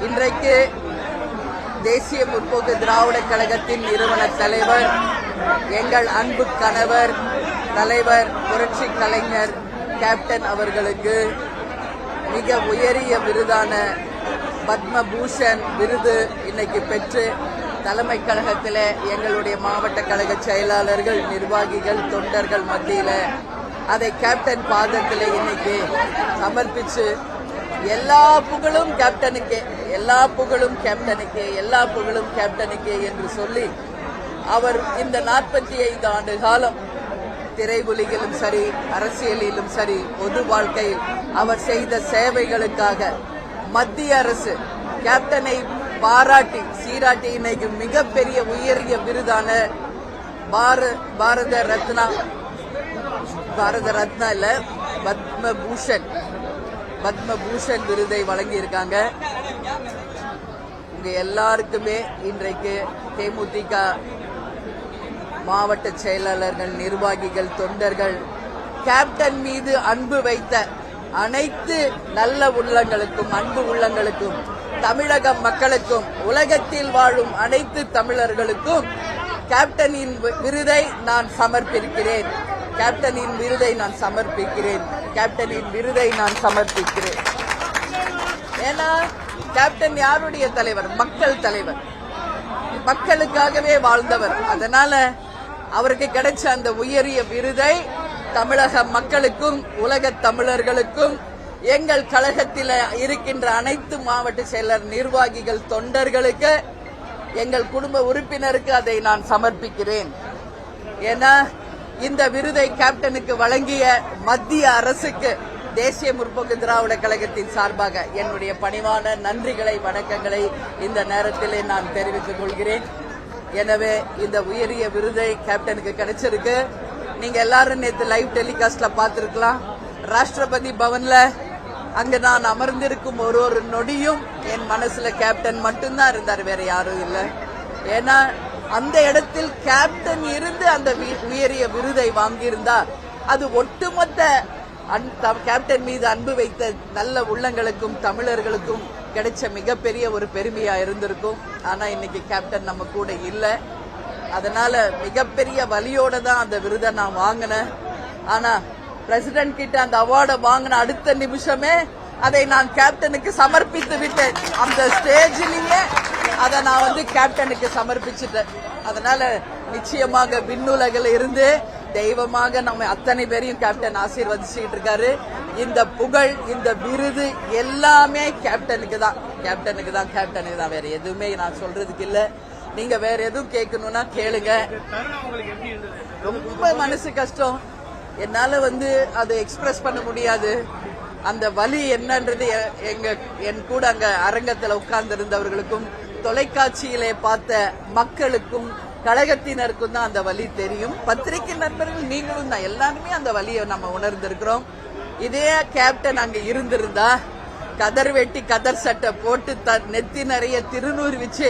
இன்றைக்கு தேசிய முற்போக்கு திராவிட கழகத்தின் நிறுவன தலைவர், எங்கள் அன்பு கணவர், தலைவர் புரட்சி கலைஞர் கேப்டன் அவர்களுக்கு மிக உயரிய விருதான பத்மபூஷன் விருது இன்னைக்கு பெற்று தலைமை கழகத்தில் எங்களுடைய மாவட்ட கழக செயலாளர்கள், நிர்வாகிகள், தொண்டர்கள் மத்தியில் அதை கேப்டன் பாதத்தில் இன்னைக்கு சமர்ப்பிச்சு எல்லா புகழும் கேப்டனுக்கே, எல்லா புகழும் கேப்டனுக்கே, எல்லா புகழும் கேப்டனுக்கே என்று சொல்லி அவர் இந்த 45 ஆண்டு காலம் திரையுலகிலும் சரி, அரசியலிலும் சரி, பொது வாழ்க்கையில் அவர் செய்த சேவைகளுக்காக மத்திய அரசு கேப்டனை பாராட்டி சீராட்டி இன்னைக்கு மிகப்பெரிய உயரிய விருதான பாரத ரத்னா இல்ல பத்மபூஷன் விருதை வழங்கி இருக்காங்க. உங்க எல்லாருக்குமே இன்றைக்கு தேமுதிக மாவட்ட செயலாளர்கள், நிர்வாகிகள், தொண்டர்கள் கேப்டன் மீது அன்பு வைத்த அனைத்து நல்ல உள்ளங்களுக்கும், அன்பு உள்ளங்களுக்கும், தமிழக மக்களுக்கும், உலகத்தில் வாழும் அனைத்து தமிழர்களுக்கும் கேப்டனின் விருதை நான் சமர்ப்பிக்கிறேன். கேப்டனின் விருதை நான் சமர்ப்பிக்கிறேன். கேப்டனின் விருதை நான் சமர்ப்பிக்கிறேன். ஏன்னா கேப்டன் யாருடைய தலைவர்? மக்கள் தலைவர், மக்களுக்காகவே வாழ்ந்தவர். அதனால அவருக்கு கிடைச்ச அந்த உயரிய விருதை தமிழக மக்களுக்கும், உலக தமிழர்களுக்கும், எங்கள் கழகத்தில் இருக்கின்ற அனைத்து மாவட்ட செயலர், நிர்வாகிகள், தொண்டர்களுக்கு, எங்கள் குடும்ப உறுப்பினருக்கு அதை நான் சமர்ப்பிக்கிறேன். ஏன்னா இந்த விருதை கேப்டனுக்கு வழங்கிய மத்திய அரசுக்கு தேசிய முற்போக்கு திராவிட கழகத்தின் சார்பாக என்னுடைய பணிவான நன்றிகளை, வணக்கங்களை இந்த நேரத்திலே நான் தெரிவித்துக் கொள்கிறேன். எனவே இந்த உயரிய விருதை கேப்டனுக்கு கிடைச்சிருக்கு. நீங்க எல்லாரும் நேற்று லைவ் டெலிகாஸ்ட்ல பார்த்திருக்கலாம். ராஷ்டிரபதி பவன்ல அங்க நான் அமர்ந்திருக்கும் ஒரு நொடியும் என் மனசுல கேப்டன் மட்டும்தான் இருந்தார், வேற யாரும் இல்லை. ஏன்னா அந்த இடத்தில் கேப்டன் இருந்து அந்த உயரிய விருதை வாங்கியிருந்தா அது ஒட்டுமொத்த கேப்டன் மீது அன்பு வைத்த நல்ல உள்ளங்களுக்கும், தமிழர்களுக்கும் கிடைச்ச மிகப்பெரிய ஒரு பெருமையா இருந்திருக்கும். ஆனா இன்னைக்கு கேப்டன் நம்ம கூட இல்லை. அதனால மிகப்பெரிய வலியோட தான் அந்த விருதை நான் வாங்கினேன். ஆனா பிரசிடென்ட் கிட்ட அந்த அவார்டை வாங்கின அடுத்த நிமிஷமே அதை நான் கேப்டனுக்கு சமர்ப்பித்து விட்டேன். அந்த ஸ்டேஜிலேயே அதை நான் கேப்டனுக்கு சமர்ப்பிச்சுட்டேன். அதனால நிச்சயமாக விண்ணுலகில் இருந்து தெய்வமாக நம்ம அத்தனை பேரையும் கேப்டன் ஆசீர்வதிச்சுட்டு இருக்காரு. இந்த புகழ், இந்த விருது எல்லாமே கேப்டனுக்கு தான், கேப்டனுக்கு தான், கேப்டனுக்கு தான். வேற எதுவுமே நான் சொல்றதுக்கு இல்ல. நீங்க வேற எதுவும் கேட்கணும்னா கேளுங்க. ரொம்ப மனசு கஷ்டம். என்னால அதை எக்ஸ்பிரஸ் பண்ண முடியாது. அந்த வலி என்னன்றது என் கூட அங்க அரங்கத்தில் உட்கார்ந்து இருந்தவர்களுக்கும், தொலைக்காட்சியிலே பார்த்த மக்களுக்கும், கழகத்தினருக்கும் தான் அந்த வலி தெரியும். பத்திரிகை நண்பர்கள் நீங்களும் தான், எல்லாருமே அந்த வலியை நம்ம உணர்ந்திருக்கிறோம். இதே கேப்டன் அங்க இருந்திருந்தா கதர் வெட்டி கதர் சட்டை போட்டு நெத்தி நிறைய திருநூறு வச்சு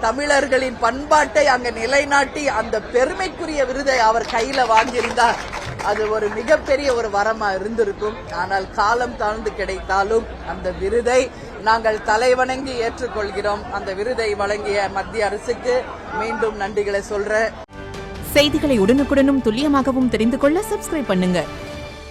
தமிழர்களின் பண்பாட்டை அங்க நிலைநாட்டி அந்த பெருமைக்குரிய விருதை அவர் கையில வாங்கியிருந்தா அது ஒரு மிகப்பெரிய ஒரு வரமா இருந்திருக்கும். ஆனால் காலம் தாழ்ந்து கிடைத்தாலும் அந்த விருதை நாங்கள் தலைவணங்கி ஏற்றுக்கொள்கிறோம். அந்த விருதை வழங்கிய மத்திய அரசுக்கு மீண்டும் நன்றிகளை சொல்றேன். செய்திகளை உடனுக்குடனும் துல்லியமாகவும் தெரிந்து கொள்ள சப்ஸ்கிரைப் பண்ணுங்க.